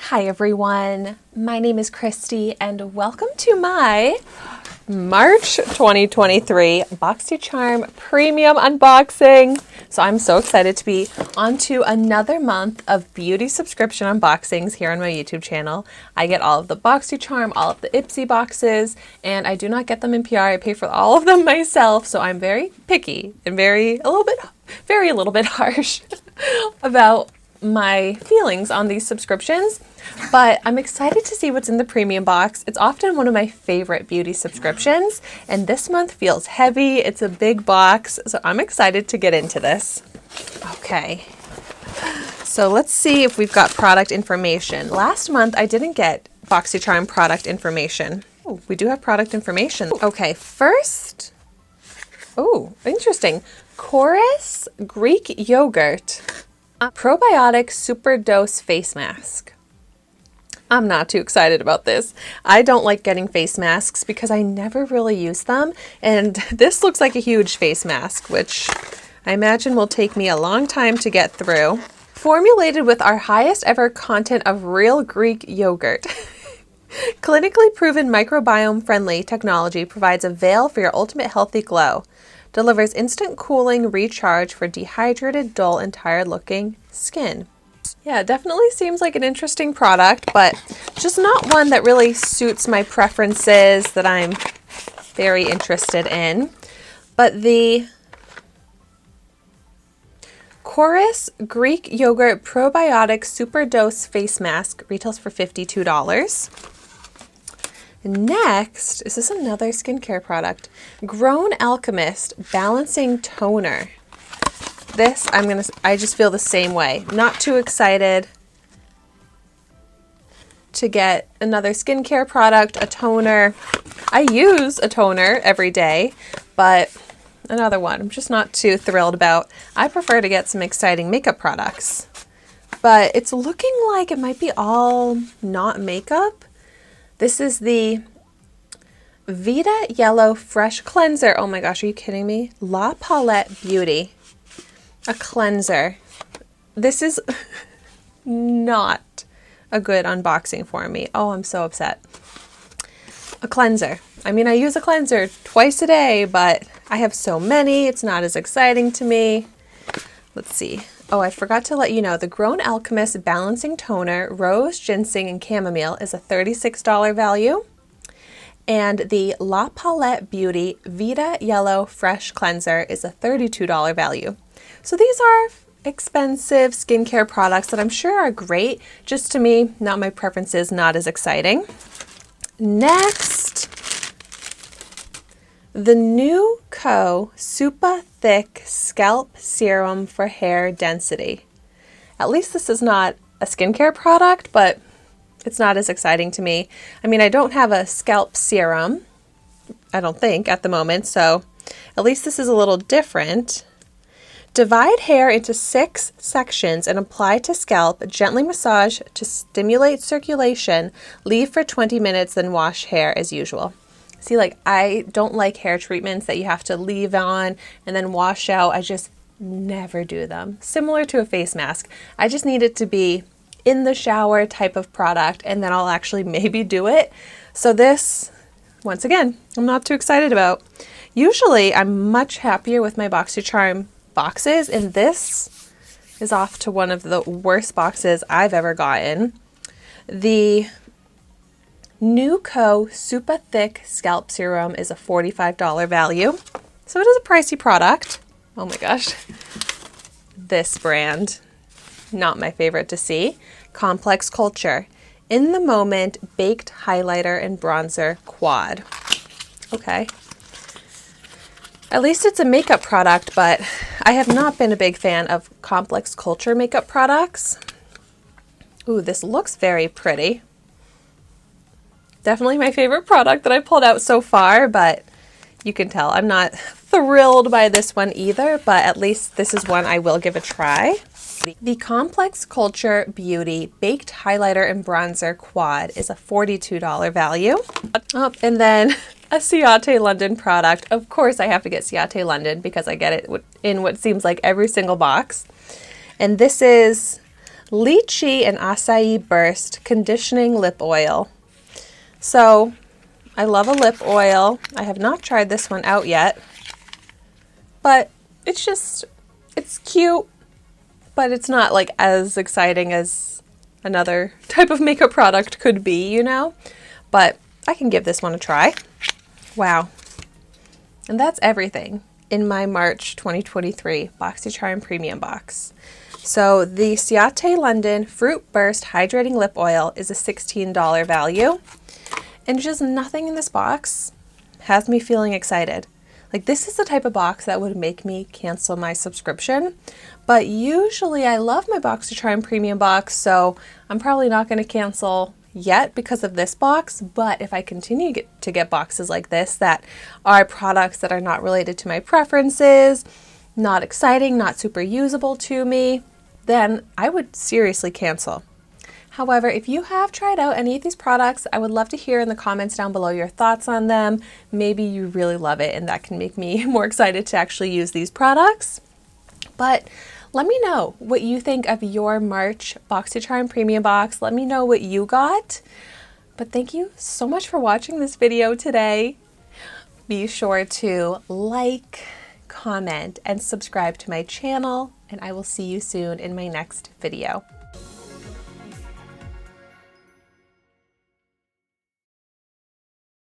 Hi everyone, my name is Christy and welcome to my March 2023 Boxycharm Premium unboxing. So I'm so excited to be onto another month of beauty subscription unboxings here on my YouTube channel. I get all of the Boxycharm, all of the Ipsy boxes, and I do not get them in PR. I pay for all of them myself, so I'm very picky and a little bit harsh about my feelings on these subscriptions, but I'm excited to see what's in the premium box. It's often one of my favorite beauty subscriptions, and this month feels heavy. It's a big box, so I'm excited to get into this. Okay, so let's see if we've got product information. Last month I didn't get Boxycharm product information. Oh, we do have product information. Okay, first, oh, interesting. Chorus Greek yogurt probiotic super dose face mask. I'm not too excited about this. I don't like getting face masks because I never really use them, and this looks like a huge face mask, which I imagine will take me a long time to get through. Formulated with our highest ever content of real Greek yogurt. Clinically proven microbiome friendly technology provides a veil for your ultimate healthy glow. Delivers instant cooling recharge for dehydrated, dull, and tired looking skin. Yeah, it definitely seems like an interesting product, but just not one that really suits my preferences that I'm very interested in. But the Chorus Greek Yogurt Probiotic Super Dose Face Mask retails for $52. Next, is this another skincare product? Grown Alchemist Balancing Toner. This, I just feel the same way. Not too excited to get another skincare product, a toner. I use a toner every day, but another one I'm just not too thrilled about. I prefer to get some exciting makeup products, but it's looking like it might be all not makeup. This is the Vita Yellow Fresh Cleanser. Oh my gosh, are you kidding me? La Palette Beauty. A cleanser. This is not a good unboxing for me. Oh, I'm so upset. A cleanser. I mean, I use a cleanser twice a day, but I have so many. It's not as exciting to me. Let's see. Oh, I forgot to let you know, the Grown Alchemist Balancing Toner, Rose, Ginseng, and Chamomile is a $36 value. And the La Palette Beauty Vita Yellow Fresh Cleanser is a $32 value. So these are expensive skincare products that I'm sure are great. Just to me, not my preferences, not as exciting. Next, the NewCo Super Thick Scalp Serum for Hair Density. At least this is not a skincare product, but it's not as exciting to me. I mean, I don't have a scalp serum, I don't think, at the moment, so at least this is a little different. Divide hair into 6 sections and apply to scalp. Gently massage to stimulate circulation. Leave for 20 minutes, then wash hair as usual. See, like, I don't like hair treatments that you have to leave on and then wash out. I just never do them. Similar to a face mask. I just need it to be in the shower type of product, and then I'll actually maybe do it. So this, once again, I'm not too excited about. Usually I'm much happier with my Boxycharm boxes, and this is off to one of the worst boxes I've ever gotten. The NewCo Super Thick Scalp Serum is a $45 value, so it is a pricey product. Oh my gosh. This brand, not my favorite to see. Complex Culture In the Moment Baked Highlighter and Bronzer Quad. Okay. At least it's a makeup product, but I have not been a big fan of Complex Culture makeup products. Ooh, this looks very pretty. Definitely my favorite product that I pulled out so far, but you can tell I'm not thrilled by this one either, but at least this is one I will give a try. The Complex Culture Beauty Baked Highlighter and Bronzer Quad is a $42 value. Oh, and then a Ciate London product. Of course I have to get Ciate London because I get it in what seems like every single box. And this is Lychee and Acai Burst Conditioning Lip Oil. So I love a lip oil. I have not tried this one out yet, but it's cute, but it's not like as exciting as another type of makeup product could be, you know? But I can give this one a try. Wow. And that's everything in my March 2023 Boxycharm Premium box. So the Ciate London Fruit Burst Hydrating Lip Oil is a $16 value. And just nothing in this box has me feeling excited. Like, this is the type of box that would make me cancel my subscription. But usually I love my Boxycharm Premium box, so I'm probably not going to cancel yet because of this box. But if I continue to get boxes like this that are products that are not related to my preferences, not exciting, not super usable to me, then I would seriously cancel. However, if you have tried out any of these products, I would love to hear in the comments down below your thoughts on them. Maybe you really love it and that can make me more excited to actually use these products. But let me know what you think of your March Boxycharm Premium box. Let me know what you got. But thank you so much for watching this video today. Be sure to like, comment, and subscribe to my channel, and I will see you soon in my next video.